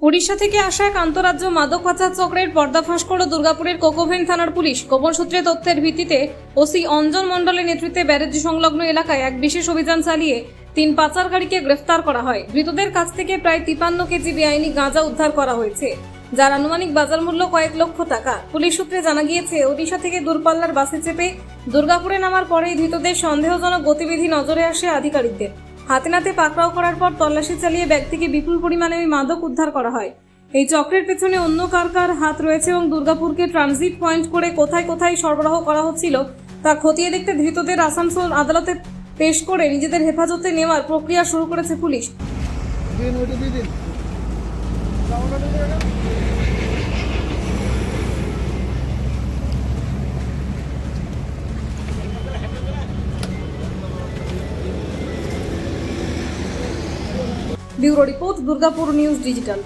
উড়িষ্যা থেকে আসা এক আন্তঃরাজ্য মাদক পাচার চক্রের পর্দাফাঁস করল দুর্গাপুরের কোকোভেন থানার পুলিশ। গোপন সূত্রে তথ্যের ভিত্তিতে ওসি অঞ্জন মণ্ডলের নেতৃত্বে ব্যারেজ সংলগ্ন এলাকায় এক বিশেষ অভিযান চালিয়ে 3 পাচারকারীকে গ্রেফতার করা হয়। ধৃতদের কাছ থেকে প্রায় 53 কেজি বেআইনি গাঁজা উদ্ধার করা হয়েছে, যার আনুমানিক বাজার মূল্য কয়েক লক্ষ টাকা। পুলিশ সূত্রে জানা গিয়েছে, ওড়িশা থেকে দূরপাল্লার বাসে চেপে দুর্গাপুরে নামার পরেই ধৃতদের সন্দেহজনক গতিবিধি নজরে আসে আধিকারিকদের। হাতে নাতে পাকড়াও করার পর তল্লাশি চালিয়ে ব্যাগ থেকে বিপুল পরিমাণে ওই মাদক উদ্ধার করা হয়। এই চক্রের পেছনে অন্য কার কার হাত রয়েছে এবং দুর্গাপুরকে ট্রানজিট পয়েন্ট করে কোথায় কোথায় সরবরাহ করা হচ্ছিল তা খতিয়ে দেখতে ধৃতদের আসানসোল আদালতে পেশ করে নিজেদের হেফাজতে নেওয়ার প্রক্রিয়া শুরু করেছে police. Bureau report, Durgapur news digital.